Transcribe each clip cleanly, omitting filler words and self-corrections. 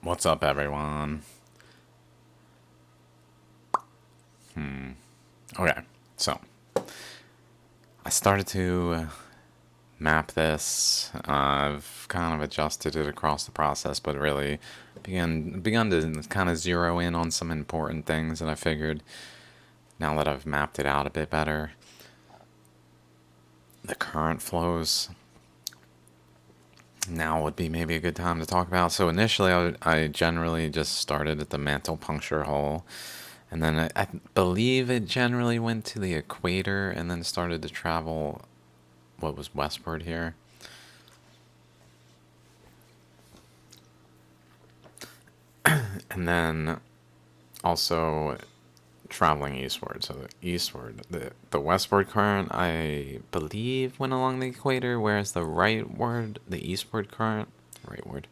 What's up, everyone? Okay, so I started to map this. I've kind of adjusted it across the process, but really begun to kind of zero in on some important things that I figured now that I've mapped it out a bit better. The current flows now would be maybe a good time to talk about. So initially, I generally just started at the mantle puncture hole. And then I believe it generally went to the equator and then started to travel what was westward here. And then also traveling eastward. So the eastward, the westward current, I believe, went along the equator, whereas the rightward, the eastward current, rightward,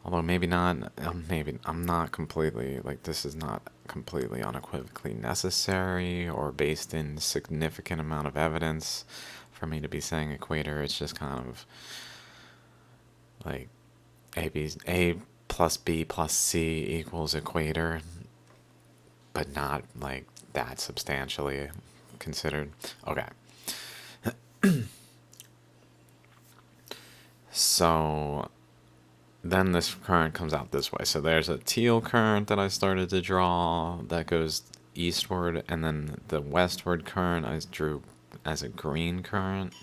although maybe not, maybe I'm not completely, like, this is not completely unequivocally necessary or based in significant amount of evidence for me to be saying equator. It's just kind of like A plus B plus C equals equator, but not like that substantially considered. Okay. So then this current comes out this way. So there's a teal current that I started to draw that goes eastward, and then the westward current I drew as a green current.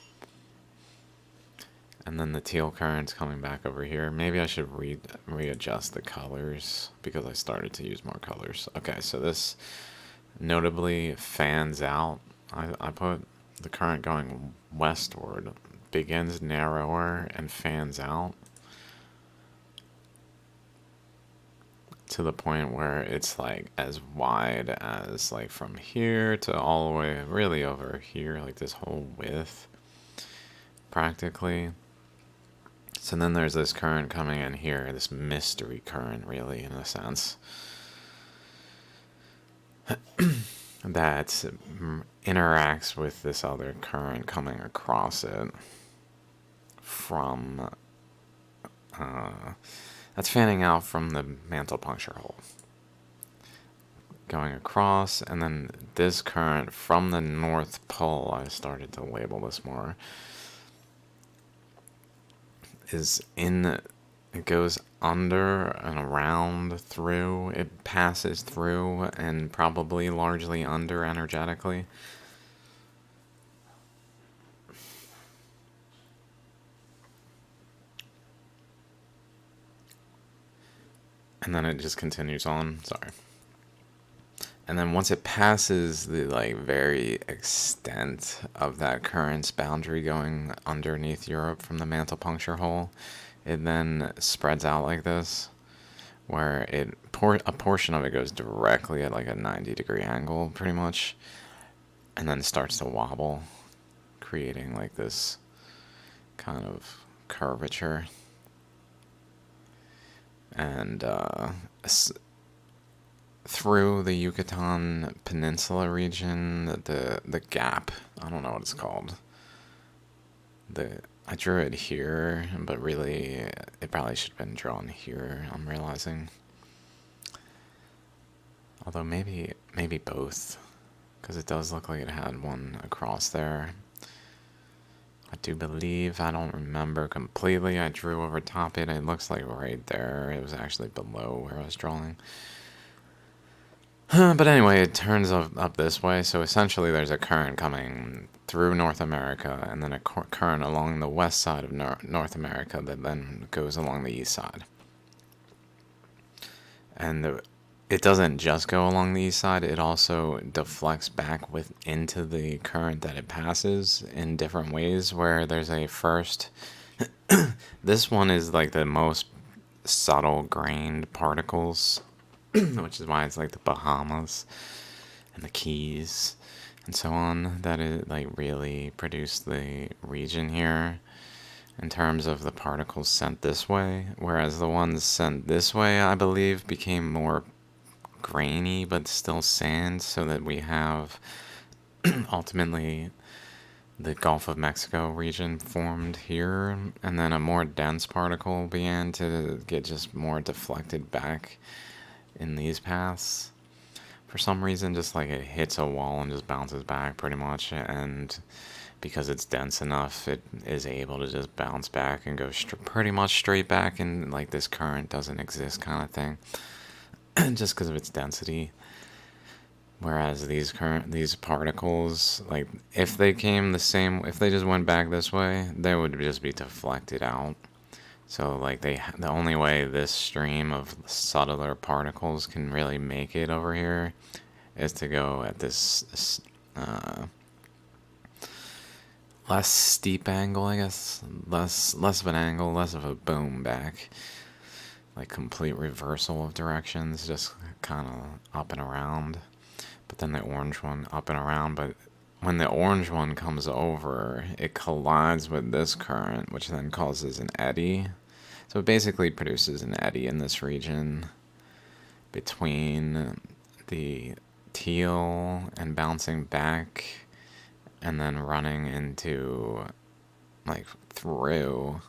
And then the teal current's coming back over here. Maybe I should readjust the colors because I started to use more colors. Okay, so this notably fans out. I put the current going westward, begins narrower and fans out to the point where it's like as wide as like from here to all the way really over here, like this whole width practically. So then there's this current coming in here, this mystery current, really, in a sense, that interacts with this other current coming across it from, that's fanning out from the mantle puncture hole. Going across, and then this current from the North Pole, I started to label this more, is in, it goes under and around through, it passes through and probably largely under energetically. And then it just continues on. Sorry. And then once it passes the like very extent of that current's boundary going underneath Europe from the mantle puncture hole, it then spreads out like this, where a portion of it goes directly at like a 90-degree angle, pretty much, and then starts to wobble, creating like this kind of curvature. And through the Yucatan Peninsula region, the gap, I don't know what it's called. I drew it here, but really it probably should have been drawn here, I'm realizing. Although maybe both, because it does look like it had one across there. I do believe, I don't remember completely, I drew over top it. It looks like right there. It was actually below where I was drawing. But anyway, it turns up this way. So essentially, there's a current coming through North America, and then a current along the west side of North America that then goes along the east side. And it doesn't just go along the east side; it also deflects back into the current that it passes in different ways. Where there's a first, this one is like the most subtle grained particles, which is why it's like the Bahamas and the Keys and so on, that it like really produced the region here in terms of the particles sent this way, whereas the ones sent this way, I believe, became more grainy but still sand, so that we have ultimately the Gulf of Mexico region formed here, and then a more dense particle began to get just more deflected back in these paths. For some reason, just like it hits a wall and just bounces back pretty much, and because it's dense enough, it is able to just bounce back and go pretty much straight back, and like this current doesn't exist kind of thing, just because of its density. Whereas these particles, like if they came the same, if they just went back this way, they would just be deflected out. So like the only way this stream of subtler particles can really make it over here is to go at this less steep angle, I guess, less of an angle, less of a boom back, like complete reversal of directions, just kind of up and around. But then the orange one up and around. But when the orange one comes over, it collides with this current, which then causes an eddy. So it basically produces an eddy in this region between the teal and bouncing back and then running into, like, through,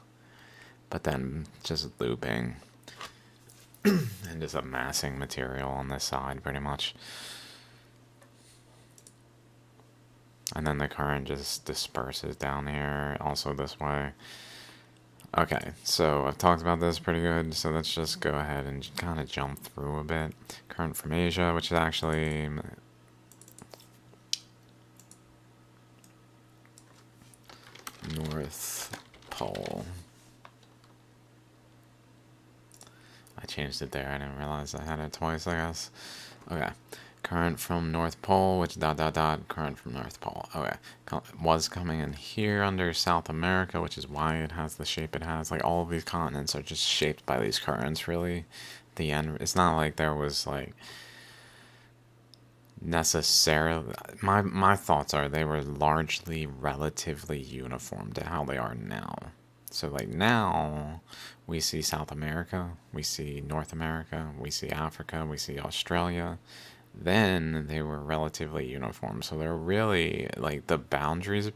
but then just looping and just amassing material on this side pretty much. And then the current just disperses down here, also this way. Okay, so I've talked about this pretty good, so let's just go ahead and kind of jump through a bit. Current from Asia, which is actually North Pole. I changed it there, I didn't realize I had it twice, I guess. Okay. Current from North Pole, which ... current from North Pole. Okay. Was coming in here under South America, which is why it has the shape it has. Like, all of these continents are just shaped by these currents, really. The end, it's not like there was, like, necessarily... My thoughts are they were largely relatively uniform to how they are now. So, like, now we see South America, we see North America, we see Africa, we see Australia. Then they were relatively uniform. So they're really, like, the boundaries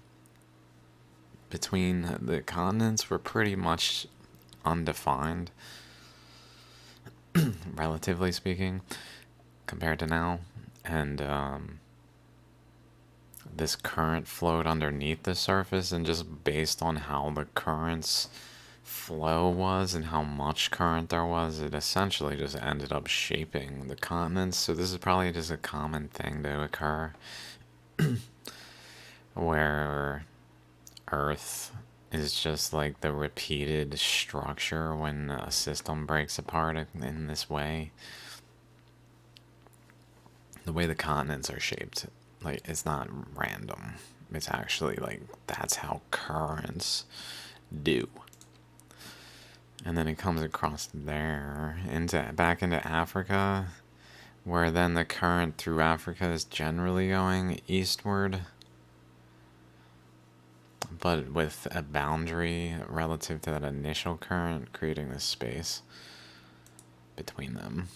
between the continents were pretty much undefined, relatively speaking, compared to now. And this current flowed underneath the surface, and just based on how the current's flow was and how much current there was, it essentially just ended up shaping the continents. So this is probably just a common thing to occur where Earth is just like the repeated structure when a system breaks apart in this way. The way the continents are shaped, like, it's not random. It's actually like that's how currents do. And then it comes across there back into Africa, where then the current through Africa is generally going eastward, but with a boundary relative to that initial current, creating this space between them.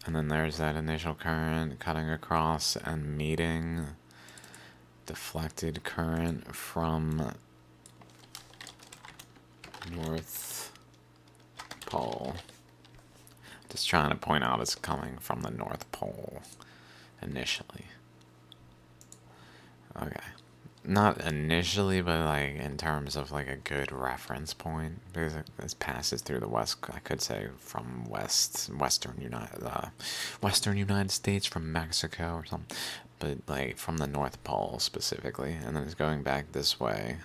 And then there's that initial current cutting across and meeting deflected current from North Pole. Just trying to point out it's coming from the North Pole initially. Okay. Not initially, but like in terms of like a good reference point, because it passes through the west. I could say from western United States, from Mexico or something, but like from the North Pole specifically, and then it's going back this way,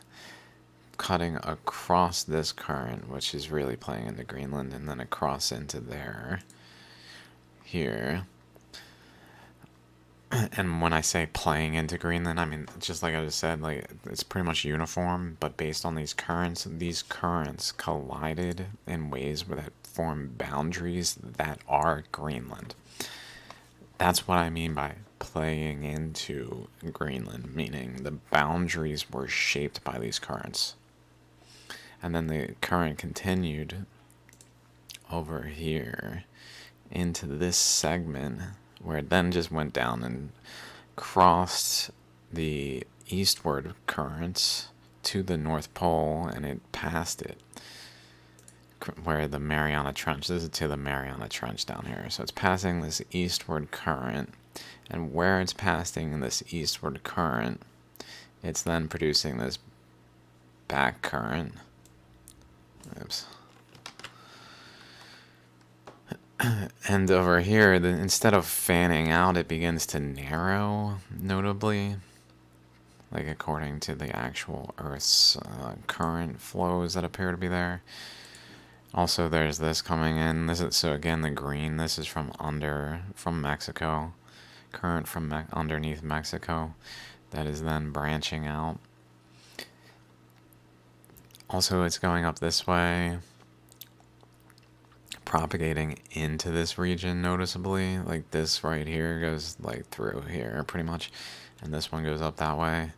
cutting across this current, which is really playing into Greenland, and then across into there, here. And when I say playing into Greenland, I mean, just like I just said, like, it's pretty much uniform, but based on these currents collided in ways that form boundaries that are Greenland. That's what I mean by playing into Greenland, meaning the boundaries were shaped by these currents. And then the current continued over here into this segment, where it then just went down and crossed the eastward current to the North Pole, and it passed it where the Mariana Trench, this is to the Mariana Trench down here. So it's passing this eastward current, and where it's passing this eastward current, it's then producing this back current. Oops. And over here, instead of fanning out, it begins to narrow, notably, like according to the actual Earth's current flows that appear to be there. Also, there's this coming in. This is, so again, the green. This is from Mexico, current from underneath Mexico, that is then branching out. Also, it's going up this way, propagating into this region noticeably. Like this right here goes like through here pretty much, and this one goes up that way.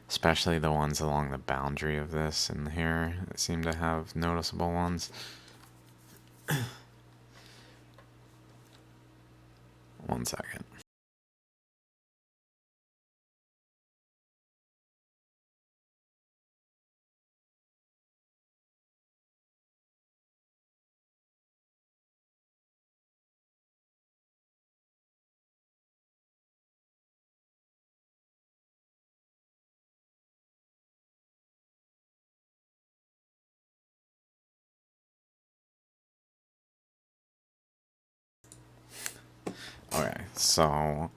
Especially the ones along the boundary of this and here seem to have noticeable ones. One second. Okay, so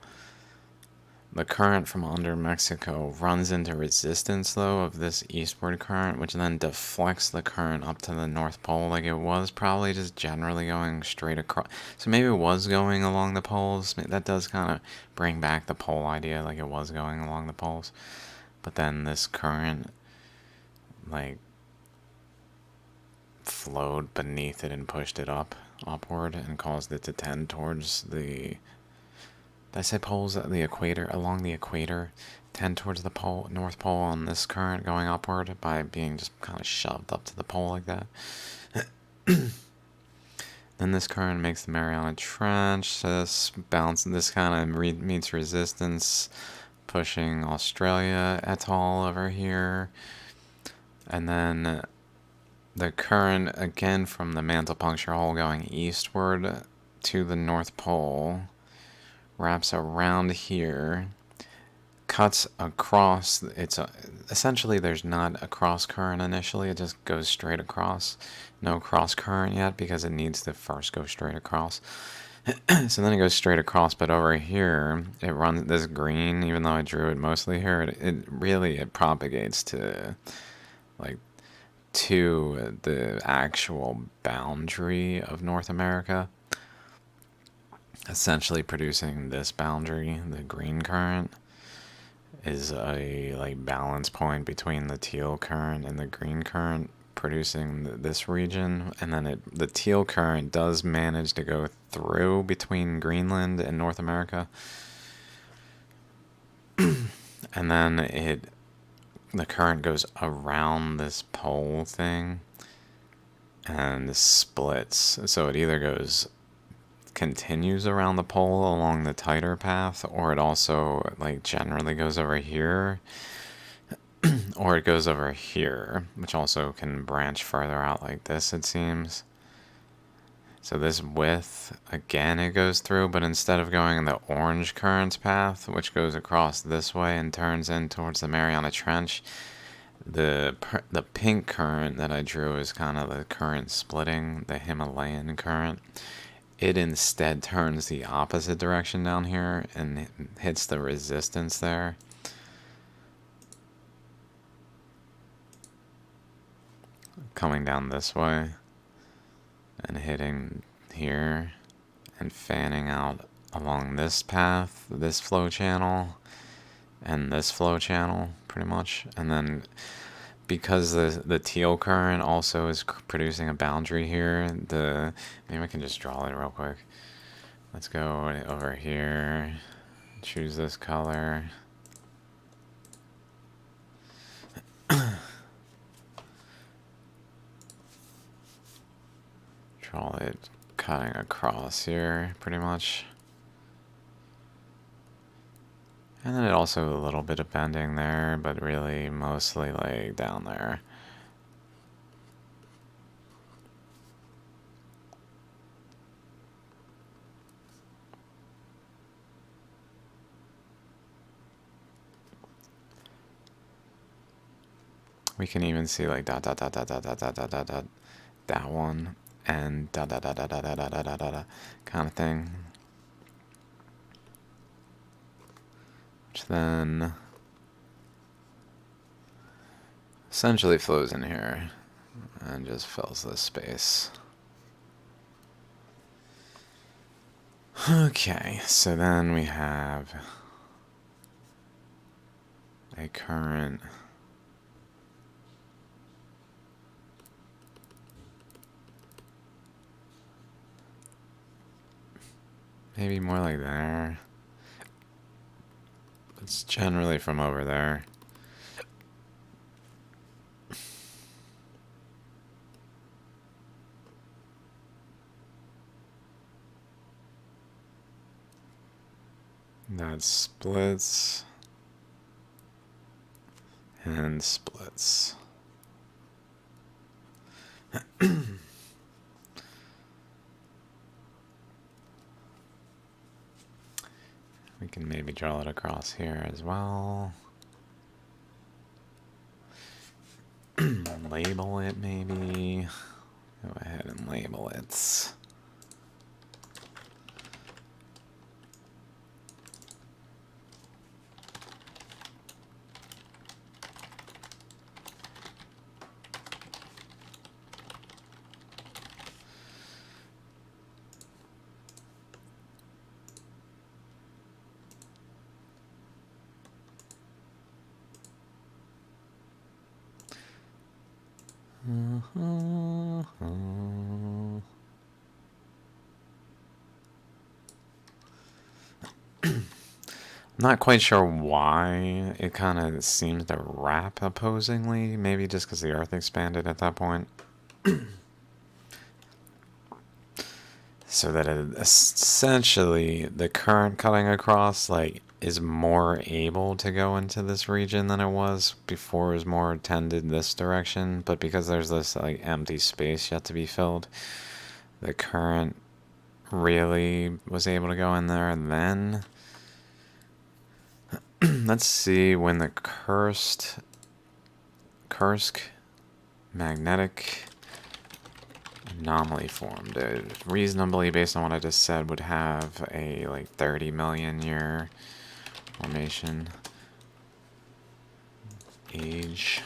the current from under Mexico runs into resistance, though, of this eastward current, which then deflects the current up to the North Pole. Like, it was probably just generally going straight across. So maybe it was going along the poles. That does kind of bring back the pole idea, like it was going along the poles. But then this current, like, flowed beneath it and pushed it upward, and caused it to tend towards the, did I say poles? The equator, along the equator, tend towards the pole, North Pole on this current going upward by being just kind of shoved up to the pole like that. Then this current makes the Mariana Trench, this bounce, this kind of meets resistance, pushing Australia atoll over here. And then the current, again from the mantle puncture hole going eastward to the North Pole, wraps around here, cuts across. Essentially, there's not a cross current initially. It just goes straight across. No cross current yet because it needs to first go straight across. So then it goes straight across, but over here it runs this green. Even though I drew it mostly here, it propagates to like to the actual boundary of North America, essentially producing this boundary. The green current is a like balance point between the teal current and the green current, producing this region. And then the teal current does manage to go through between Greenland and North America, and then the current goes around this pole thing and splits. So it either continues around the pole along the tighter path, or it also like generally goes over here, or it goes over here, which also can branch further out like this, it seems. So this width, again, it goes through, but instead of going the orange currents path, which goes across this way and turns in towards the Mariana Trench, the pink current that I drew is kind of the current splitting, the Himalayan current. It instead turns the opposite direction down here and hits the resistance there. Coming down this way and hitting here and fanning out along this path, this flow channel, and this flow channel, pretty much. And then because the teal current also is producing a boundary here, maybe I can just draw it real quick. Let's go over here, choose this color. Draw it cutting across here, pretty much. And then it also a little bit of bending there, but really mostly like down there. We can even see like dot dot dot dot dot dot dot dot dot dot that one and dot dot dot dot dot dot dot dot dot kind of thing. Which then essentially flows in here and just fills this space. Okay, so then we have a current maybe more like there. It's generally from over there. That splits and splits. We can maybe draw it across here as well. Label it maybe. Go ahead and label it. Not quite sure why it kind of seems to wrap opposingly. Maybe just because the Earth expanded at that point. So that it, essentially the current cutting across like is more able to go into this region than it was before. It was more tended this direction, but because there's this like empty space yet to be filled, the current really was able to go in there. And then let's see when the Kursk magnetic anomaly formed. Reasonably, based on what I just said, would have a like 30 million year formation age.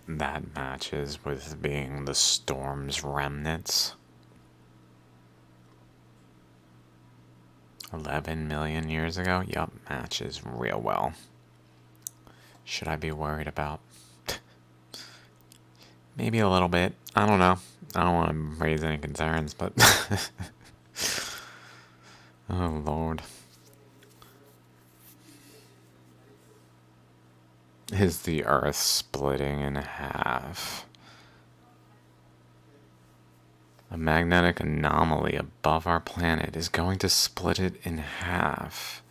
That matches with being the storm's remnants. 11 million years ago? Yup, matches real well. Should I be worried about? Maybe a little bit. I don't know. I don't want to raise any concerns, but... oh, Lord. Is the Earth splitting in half? A magnetic anomaly above our planet is going to split it in half.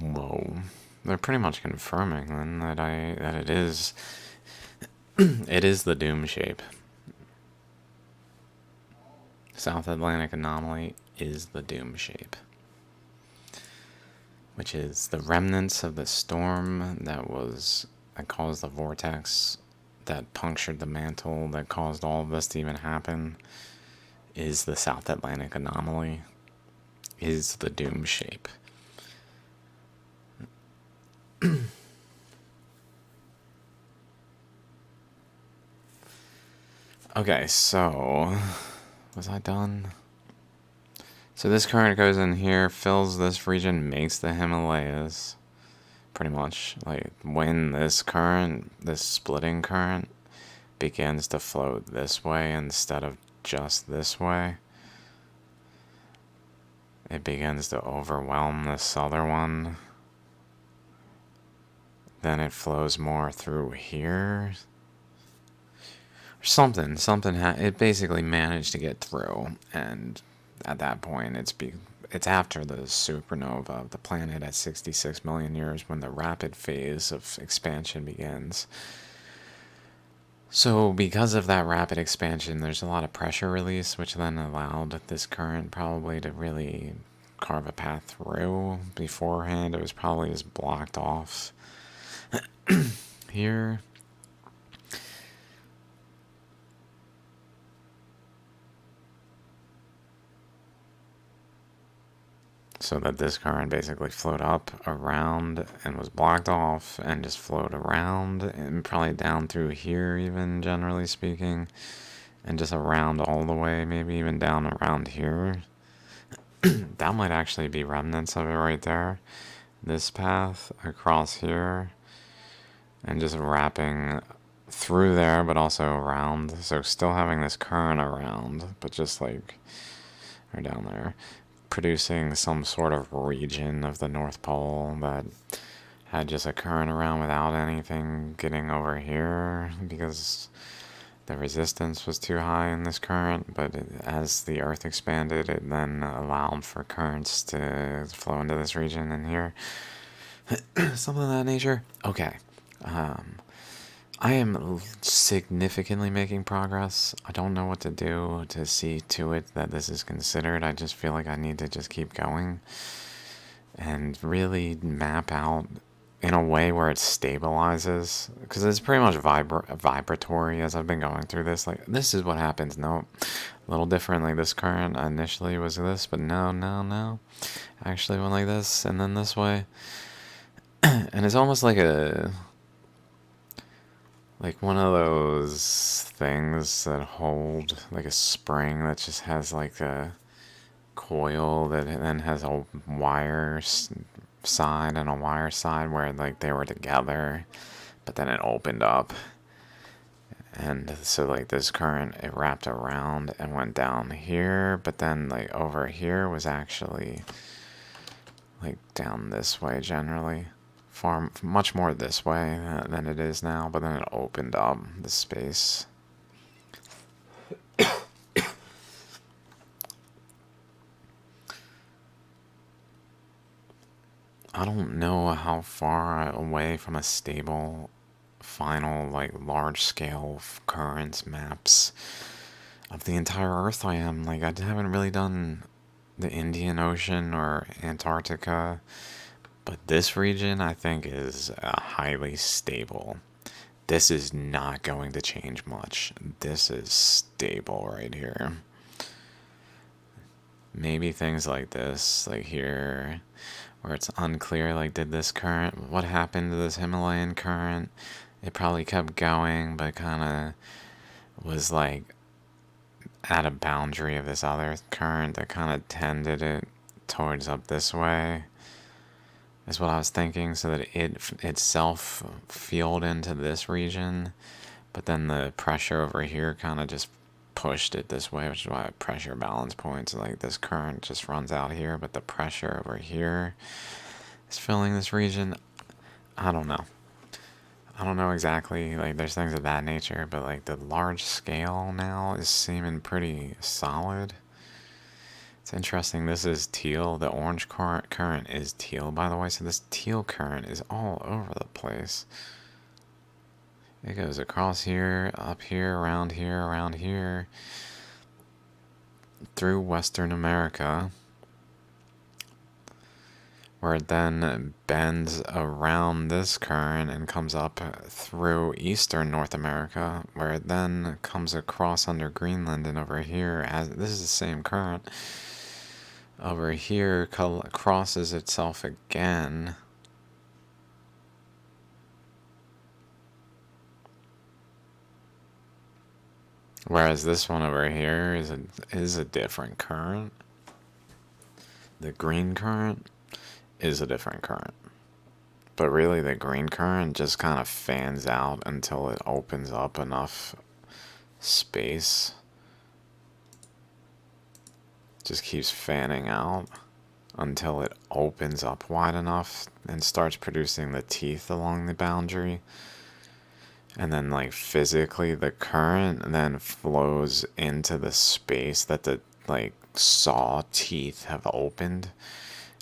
Whoa. They're pretty much confirming then that it is it is the doom shape. South Atlantic anomaly is the doom shape, which is the remnants of the storm that caused the vortex that punctured the mantle that caused all of this to even happen. is the South Atlantic anomaly, is the doom shape. Okay, so was I done? So this current goes in here, fills this region, makes the Himalayas. Pretty much, like when this current, this splitting current, begins to flow this way instead of just this way, it begins to overwhelm this other one. Then it flows more through here. Something, it basically managed to get through, and at that point, it's after the supernova of the planet at 66 million years when the rapid phase of expansion begins. So because of that rapid expansion, there's a lot of pressure release, which then allowed this current probably to really carve a path through. Beforehand, it was probably just blocked off here. So that this current basically flowed up around and was blocked off and just flowed around and probably down through here, even generally speaking, and just around all the way, maybe even down around here. That might actually be remnants of it right there. This path across here and just wrapping through there, but also around. So still having this current around, but just like, or down there, producing some sort of region of the North Pole that had just a current around without anything getting over here because the resistance was too high in this current. But as the Earth expanded, it then allowed for currents to flow into this region in here. Something of that nature. Okay. I am significantly making progress. I don't know what to do to see to it that this is considered. I just feel like I need to just keep going and really map out in a way where it stabilizes, because it's pretty much vibratory as I've been going through this. Like, this is what happens. No, a little different. Like, this current initially was this, but no. Actually went like this and then this way. And it's almost like one of those things that hold like a spring that just has like a coil that then has a wire side and a wire side where like they were together, but then it opened up. And so like this current, it wrapped around and went down here, but then like over here was actually like down this way generally. Far much more this way than it is now, but then it opened up the space. I don't know how far away from a stable final like large scale currents maps of the entire Earth I am. Like, I haven't really done the Indian Ocean or Antarctica, but this region I think is highly stable. This is not going to change much. This is stable right here. Maybe things like this, like here, where it's unclear, like, did this current, what happened to this Himalayan current? It probably kept going, but kind of was like at a boundary of this other current that kind of tended it towards up this way, is what I was thinking, so that it itself fueled into this region, but then the pressure over here kind of just pushed it this way, which is why I have pressure balance points. Like, this current just runs out here, but the pressure over here is filling this region. I don't know. I don't know exactly, like, there's things of that nature, but like the large scale now is seeming pretty solid. It's interesting. This is teal. The orange current is teal, by the way. So this teal current is all over the place. It goes across here, up here, around here, through Western America. where it then bends around this current and comes up through eastern North America, where it then comes across under Greenland and over here, as this is the same current, over here crosses itself again. Whereas this one over here is a different current. The green current is a different current. But really the green current just kind of fans out until it opens up enough space. Just keeps fanning out until it opens up wide enough and starts producing the teeth along the boundary. And then, like, physically, the current then flows into the space that the, like, saw teeth have opened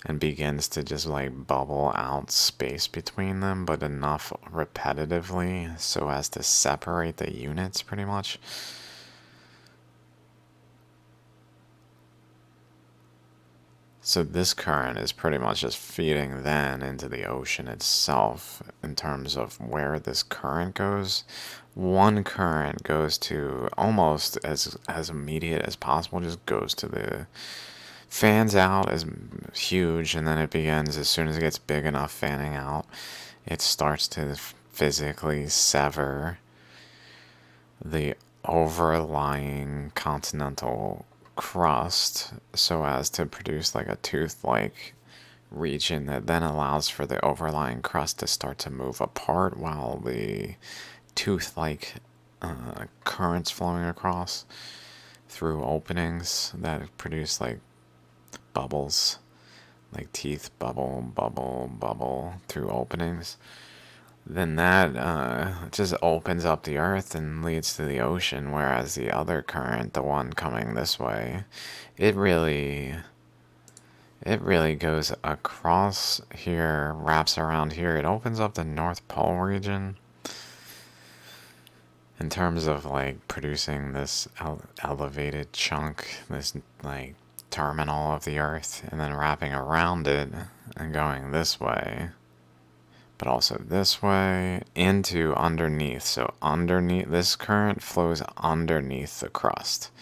and begins to just, like, bubble out space between them, but enough repetitively so as to separate the units, pretty much. So this current is pretty much just feeding then into the ocean itself in terms of where this current goes. One current goes to almost as immediate as possible, just goes to the fans out as huge, and then it begins as soon as it gets big enough fanning out, it starts to physically sever the overlying continental crust so as to produce like a tooth-like region that then allows for the overlying crust to start to move apart while the tooth-like currents flowing across through openings that produce like bubbles, like teeth bubble, bubble, bubble through openings. Then that just opens up the earth and leads to the ocean, whereas the other current, the one coming this way, it really goes across here, wraps around here. It opens up the North Pole region in terms of like producing this elevated chunk, this like terminal of the earth, and then wrapping around it and going this way, but also this way into underneath. So underneath, this current flows underneath the crust.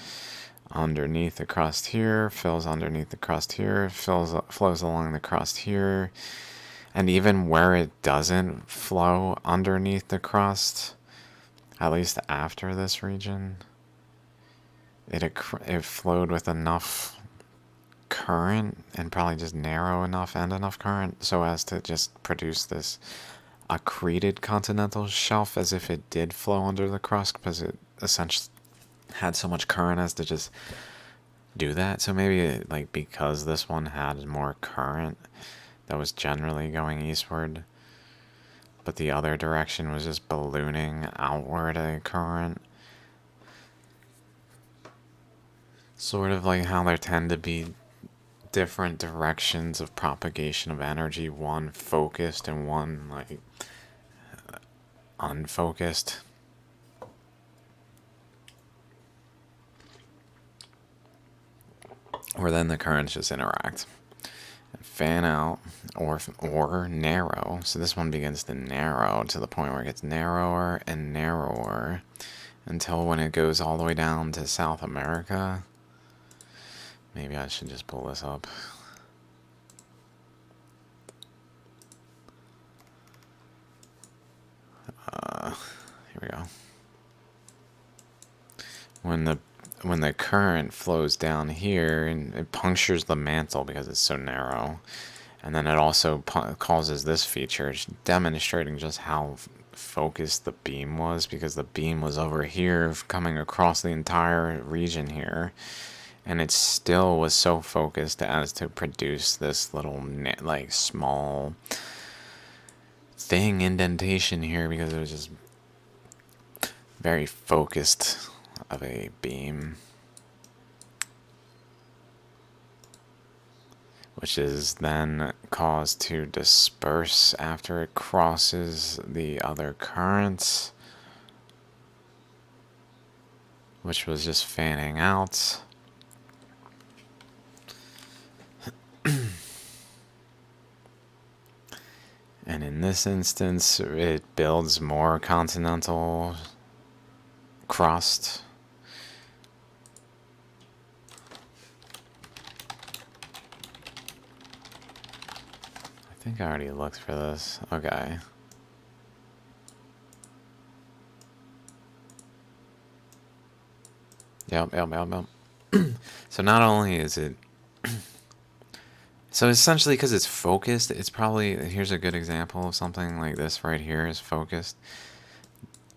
Underneath the crust here, fills underneath the crust here, flows along the crust here. And even where it doesn't flow underneath the crust, at least after this region, it flowed with enough current and probably just narrow enough and enough current so as to just produce this accreted continental shelf as if it did flow under the crust, because it essentially had so much current as to just do that. So maybe like because this one had more current that was generally going eastward, but the other direction was just ballooning outward a current. Sort of like how there tend to be different directions of propagation of energy, one focused and one like unfocused. Where then the currents just interact, fan out, or narrow. So this one begins to narrow to the point where it gets narrower and narrower until when it goes all the way down to South America. Maybe I should just pull this up. Here we go. When the current flows down here and it punctures the mantle because it's so narrow, and then it also causes this feature, demonstrating just how focused the beam was, because the beam was over here coming across the entire region here, and it still was so focused as to produce this little like small thing indentation here, because it was just very focused of a beam, which is then caused to disperse after it crosses the other currents, which was just fanning out. And in this instance, it builds more continental crust. I think I already looked for this. Okay. Yep. So not only is it... So essentially, because it's focused, it's probably... Here's a good example of something like this right here is focused.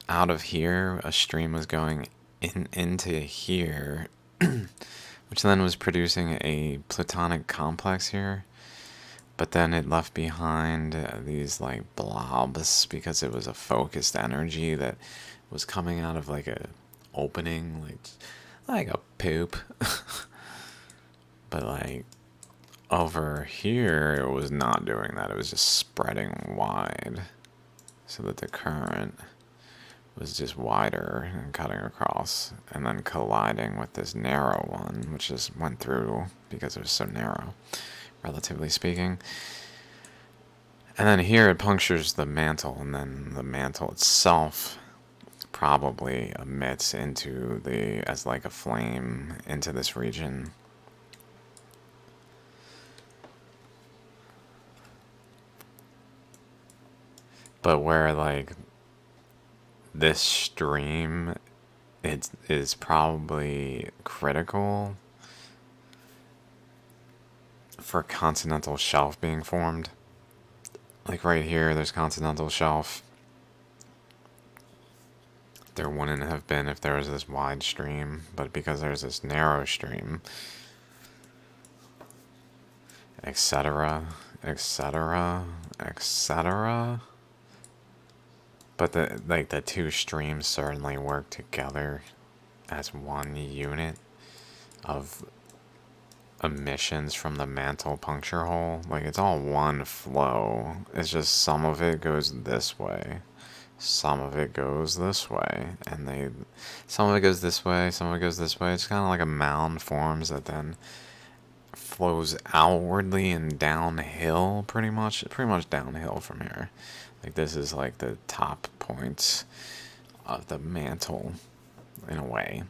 Out of here, a stream was going into here, which then was producing a plutonic complex here. But then it left behind these like blobs because it was a focused energy that was coming out of like a opening, like a poop. But like over here, it was not doing that. It was just spreading wide so that the current was just wider and cutting across and then colliding with this narrow one, which just went through because it was so narrow, relatively speaking. And then here it punctures the mantle, and then the mantle itself probably emits into the, as like a flame, into this region. But where like this stream, it is probably critical for continental shelf being formed. Like right here, there's continental shelf. There wouldn't have been if there was this wide stream, but because there's this narrow stream, etc., etc., etc. But the two streams certainly work together as one unit of emissions from the mantle puncture hole. Like it's all one flow. It's just some of it goes this way, some of it goes this way, and some of it goes this way, some of it goes this way. It's kind of like a mound forms that then flows outwardly and downhill, pretty much downhill from here. Like this is like the top points of the mantle in a way,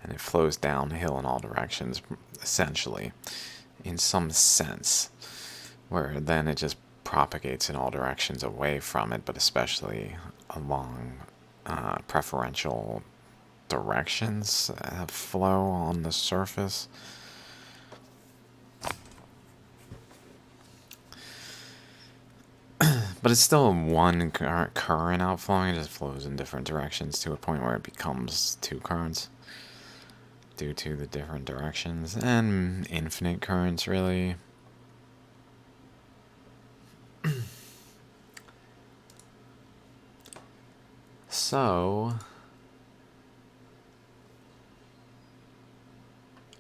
and it flows downhill in all directions, essentially, in some sense, where then it just propagates in all directions away from it, but especially along preferential directions of flow on the surface. But it's still one current outflowing. It just flows in different directions to a point where it becomes two currents due to the different directions, and infinite currents, really. So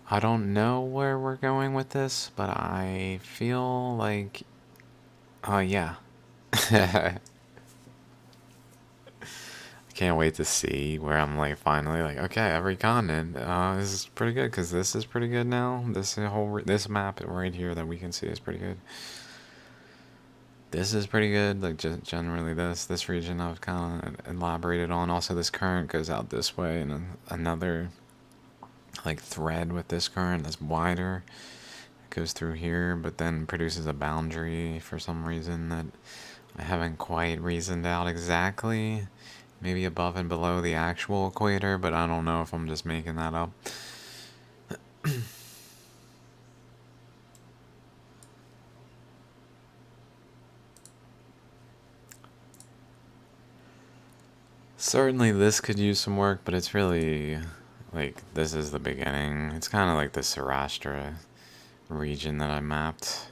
I don't know where we're going with this, but I feel like, yeah. Can't wait to see where I'm like finally like, okay, every continent, this is pretty good because this is pretty good now. This map right here that we can see is pretty good. This is pretty good. Like generally, this region I've kind of elaborated on. Also, this current goes out this way, and another like thread with this current that's wider goes through here, but then produces a boundary for some reason that I haven't quite reasoned out exactly. Maybe above and below the actual equator, but I don't know if I'm just making that up. Certainly this could use some work, but it's really like this is the beginning. It's kind of like the Sarastra region that I mapped.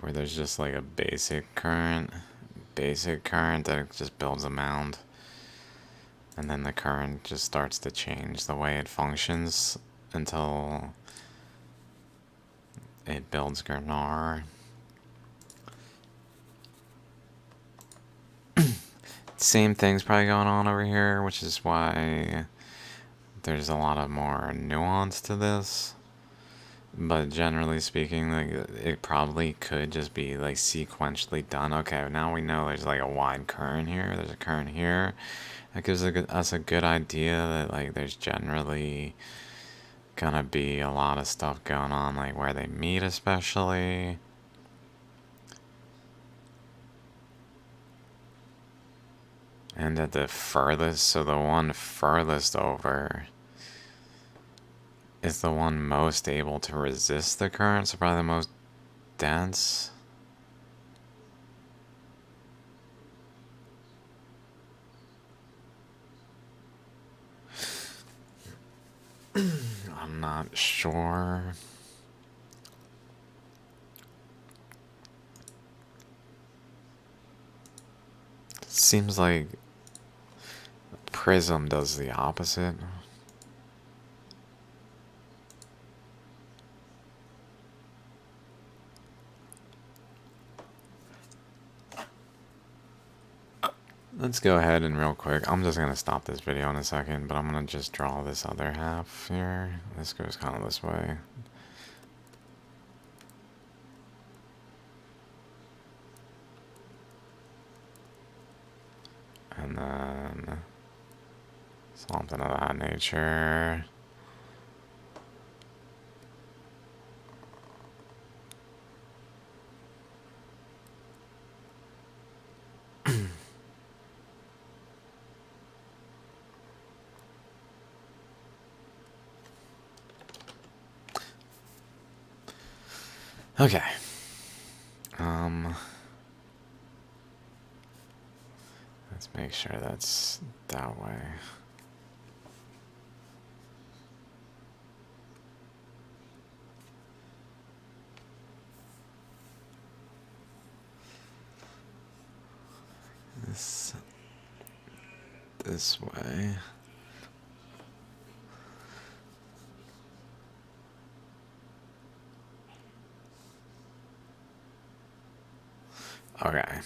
Where there's just like a basic current that just builds a mound. And then the current just starts to change the way it functions until it builds Gurnar. Same thing's probably going on over here, which is why there's a lot of more nuance to this. But generally speaking, like it probably could just be like sequentially done. Okay, now we know there's like a wide current here. There's a current here. That gives us a good idea that like there's generally gonna be a lot of stuff going on, like where they meet, especially. And at the furthest, so the one furthest over is the one most able to resist the current, so probably the most dense. I'm not sure. Seems like Prism does the opposite. Let's go ahead and real quick, I'm just going to stop this video in a second, but I'm going to just draw this other half here. This goes kind of this way. And then something of that nature. Okay. Let's make sure that's that way. This way. Okay.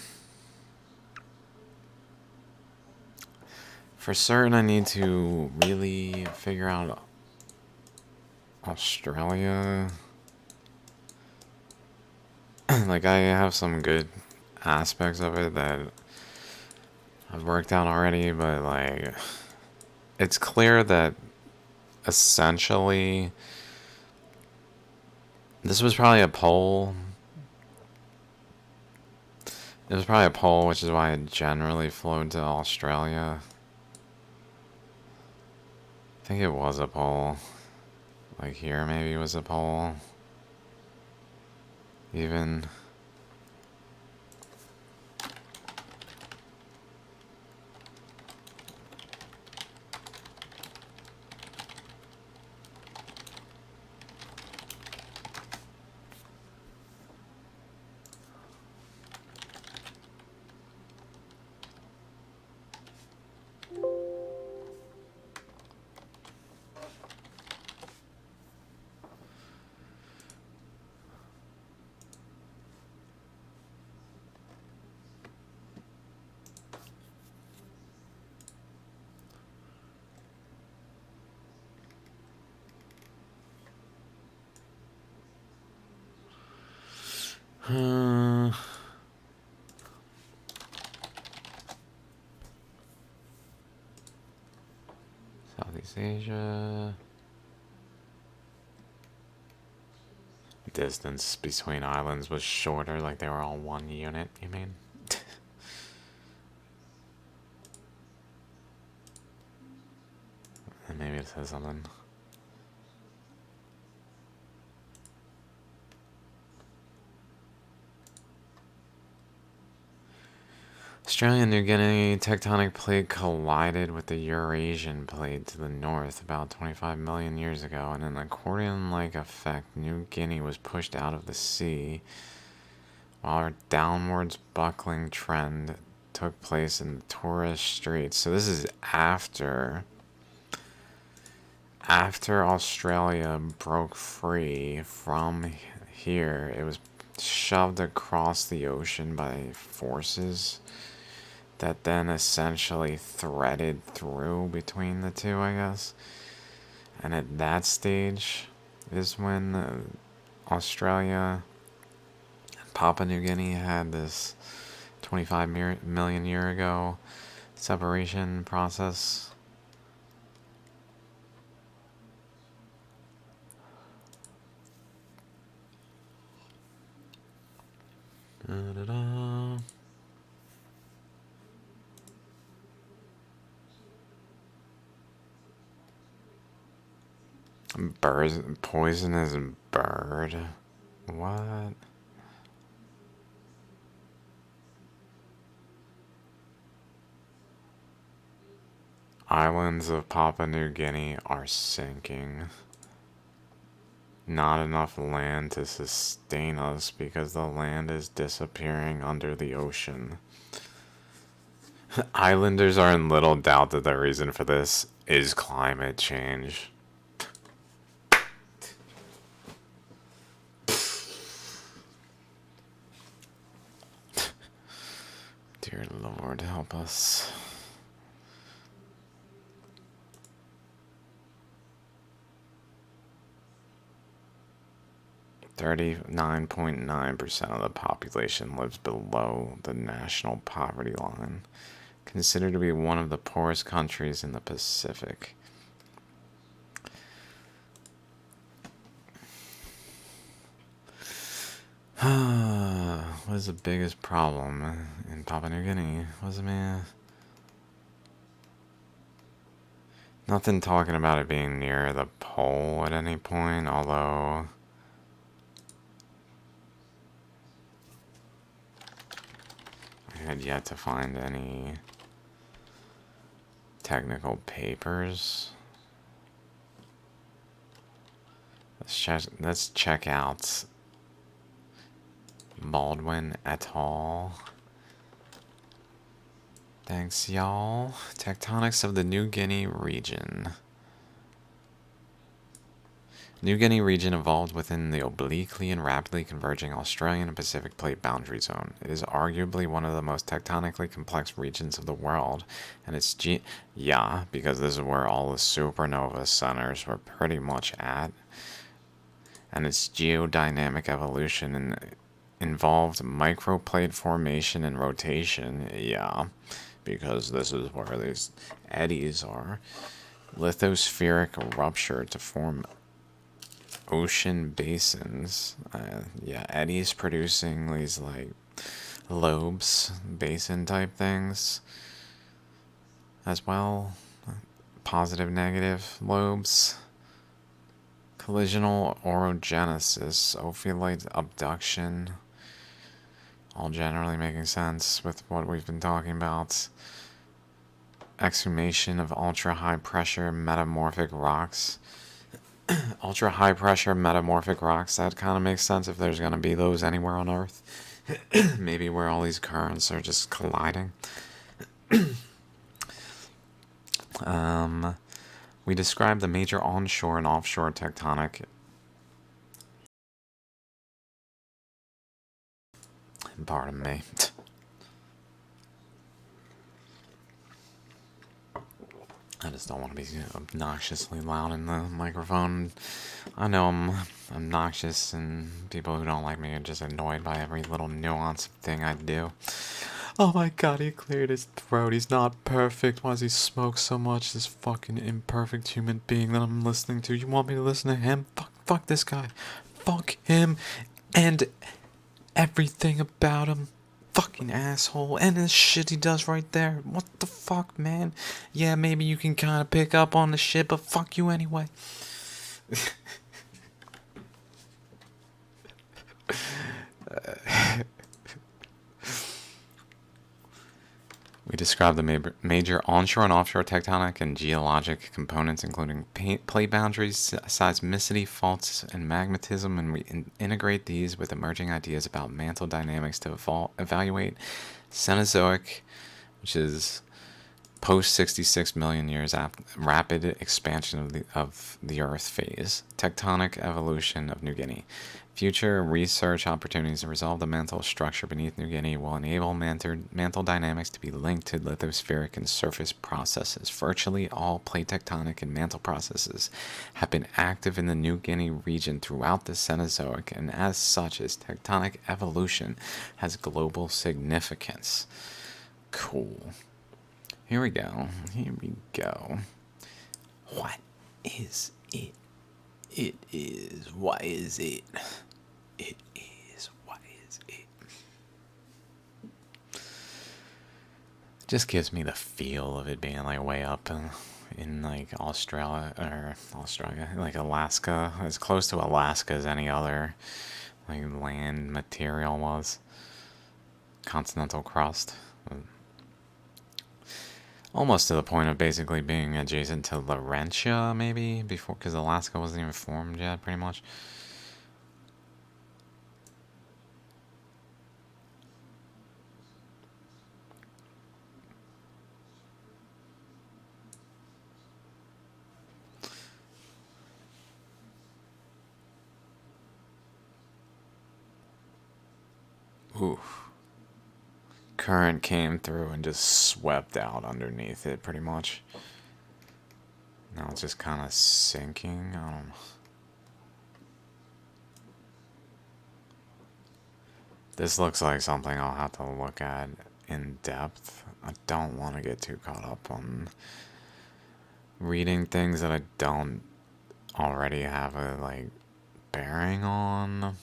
For certain, I need to really figure out Australia. Like, I have some good aspects of it that I've worked out already, but, like, it's clear that essentially this was probably a poll. It was probably a poll, which is why it generally flowed to Australia. I think it was a poll. Like here maybe was a poll. Even. Southeast Asia. Distance between islands was shorter, like they were all one unit, you mean? And maybe it says something. Australia and New Guinea tectonic plate collided with the Eurasian plate to the north about 25 million years ago. In an accordion-like effect, New Guinea was pushed out of the sea, while a downwards buckling trend took place in the Torres Straits. So this is after Australia broke free from here. It was shoved across the ocean by forces that then essentially threaded through between the two, I guess. And at that stage is when Australia, Papua New Guinea had this 25 million year ago separation process. Da-da-da. Birds, poisonous bird. What? Islands of Papua New Guinea are sinking. Not enough land to sustain us because the land is disappearing under the ocean. Islanders are in little doubt that the reason for this is climate change. Dear Lord, help us. .9% of the population lives below the national poverty line, considered to be one of the poorest countries in the Pacific. What is the biggest problem in Papua New Guinea? What's it, man? Nothing talking about it being near the pole at any point, although I had yet to find any technical papers. Let's check out Baldwin et al. Thanks, y'all. Tectonics of the New Guinea region. New Guinea region evolved within the obliquely and rapidly converging Australian and Pacific Plate boundary zone. It is arguably one of the most tectonically complex regions of the world, and its because this is where all the supernova centers were pretty much at, and its geodynamic evolution involved microplate formation and rotation, because this is where these eddies are. Lithospheric rupture to form ocean basins. Eddies producing these like lobes, basin type things as well. Positive, negative lobes. Collisional orogenesis, ophiolite abduction. All generally making sense with what we've been talking about. Exhumation of ultra-high pressure metamorphic rocks. Ultra-high pressure metamorphic rocks, that kind of makes sense if there's going to be those anywhere on Earth. Maybe where all these currents are just colliding. We describe the major onshore and offshore tectonic. Pardon me. I just don't want to be obnoxiously loud in the microphone. I know I'm obnoxious, and people who don't like me are just annoyed by every little nuance thing I do. Oh my god, he cleared his throat. He's not perfect. Why does he smoke so much? This fucking imperfect human being that I'm listening to. You want me to listen to him? Fuck this guy. Fuck him and everything about him. Fucking asshole. And the shit he does right there. What the fuck, man? Yeah, maybe you can kind of pick up on the shit, but fuck you anyway. We describe the major onshore and offshore tectonic and geologic components, including plate boundaries, seismicity, faults, and magmatism, and we integrate these with emerging ideas about mantle dynamics to evaluate Cenozoic, which is Post 66 million years rapid expansion of the Earth phase. Tectonic evolution of New Guinea. Future research opportunities to resolve the mantle structure beneath New Guinea will enable mantle dynamics to be linked to lithospheric and surface processes. Virtually all plate tectonic and mantle processes have been active in the New Guinea region throughout the Cenozoic, and as such, its tectonic evolution has global significance. Cool. Here we go. Here we go. What is it? It is. What is it? It is. What is it? Just gives me the feel of it being like way up in like Australia, like Alaska, as close to Alaska as any other like land material was. Continental crust. Almost to the point of basically being adjacent to Laurentia, maybe, before, because Alaska wasn't even formed yet, pretty much. Ooh. Current came through and just swept out underneath it, pretty much. Now it's just kind of sinking. I don't know. This looks like something I'll have to look at in depth. I don't want to get too caught up on reading things that I don't already have a like bearing on.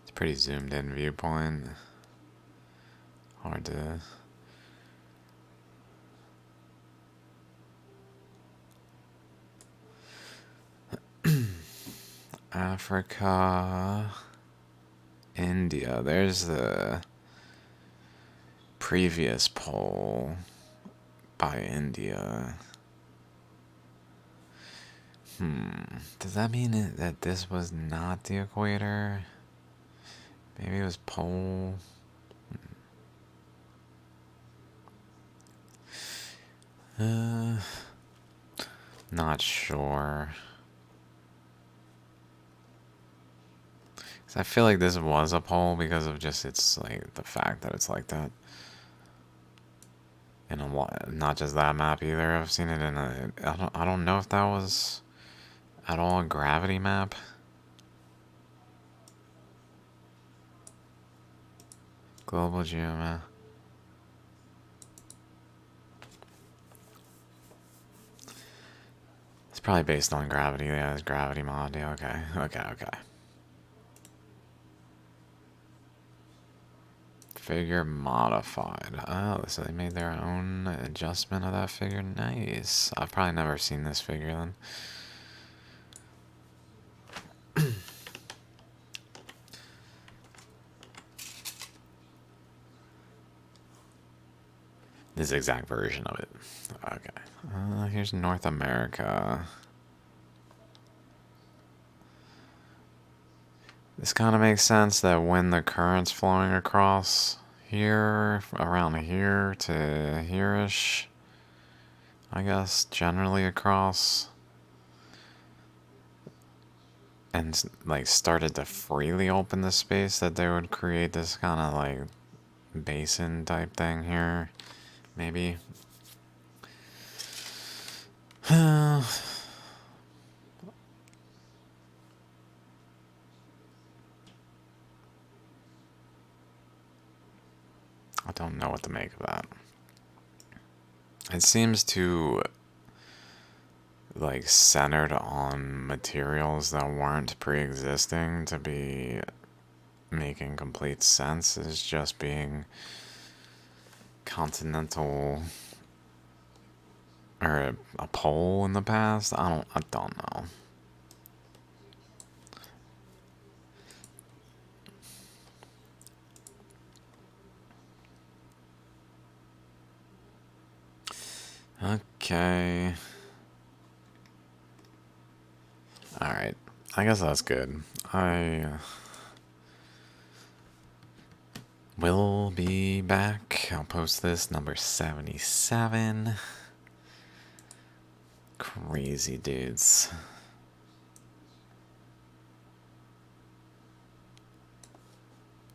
It's a pretty zoomed in viewpoint. Hard to Africa, India. There's the previous poll by India. Does that mean that this was not the equator? Maybe it was pole. Not sure. 'Cause I feel like this was a pole because of just its like the fact that it's like that. And not just that map either. I've seen it in a. I don't know if that was at all a gravity map. Global geomap. It's probably based on gravity. Yeah, it's gravity mod. Yeah, okay. Figure modified. Oh, so they made their own adjustment of that figure. Nice. I've probably never seen this figure then. This exact version of it. Okay. Here's North America. This kind of makes sense that when the current's flowing across here, around here to here-ish, I guess, generally across, and like started to freely open the space, that they would create this kind of like basin type thing here, maybe. I don't know what to make of that. It seems to like centered on materials that weren't pre-existing to be making complete sense as just being continental or a pole in the past. I don't know. Okay. Alright. I guess that's good. We'll be back. I'll post this number 77. Crazy dudes.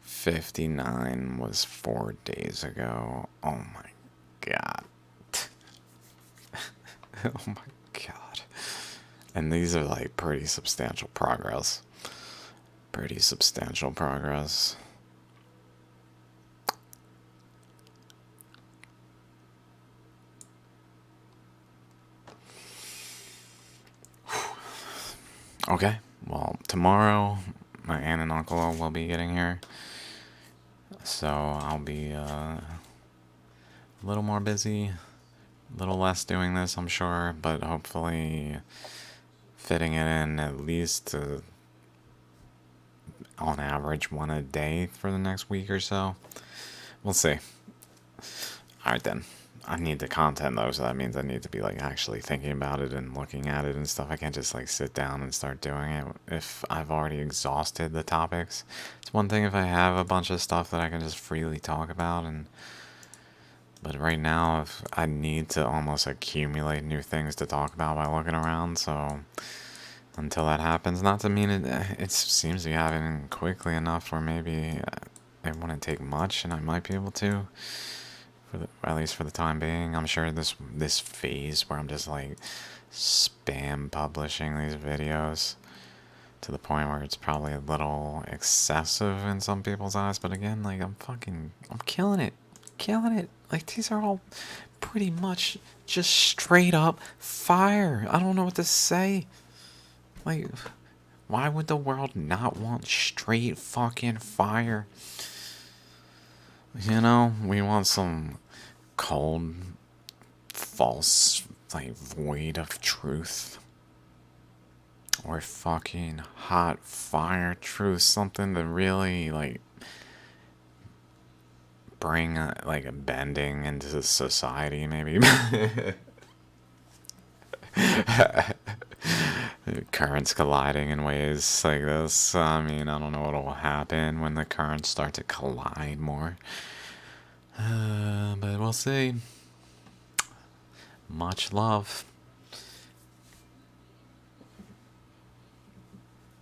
59 was 4 days ago. Oh my god. Oh my god. And these are like pretty substantial progress. Pretty substantial progress. Okay, well, tomorrow my aunt and uncle will be getting here. So I'll be a little more busy, a little less doing this, I'm sure, but hopefully fitting it in at least on average one a day for the next week or so. We'll see. Alright then. I need the content though, so that means I need to be like actually thinking about it and looking at it and stuff. I can't just like sit down and start doing it if I've already exhausted the topics. It's one thing if I have a bunch of stuff that I can just freely talk about, and but right now if I need to almost accumulate new things to talk about by looking around, so until that happens, not to mean it seems to be happening quickly enough where maybe it wouldn't take much and I might be able to. At least for the time being. I'm sure this phase where I'm just like spam publishing these videos to the point where it's probably a little excessive in some people's eyes, but again, like I'm killing it. Killing it. Like these are all pretty much just straight up fire. I don't know what to say. Like, why would the world not want straight fucking fire? You know, we want some cold, false, like, void of truth. Or fucking hot fire truth. Something to really, like, bring, like, a bending into society, maybe. Currents colliding in ways like this. I mean, I don't know what will happen when the currents start to collide more. But we'll see. Much love.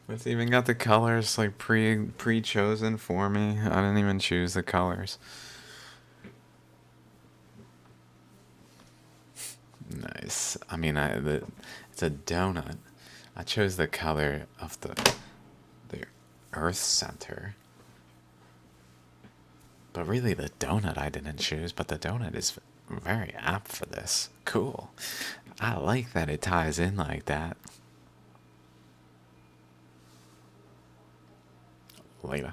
It's even got the colors like pre-chosen for me. I didn't even choose the colors. Nice. I mean, it's a donut. I chose the color of the Earth center. But really, the donut I didn't choose. But the donut is very apt for this. Cool. I like that it ties in like that. Later.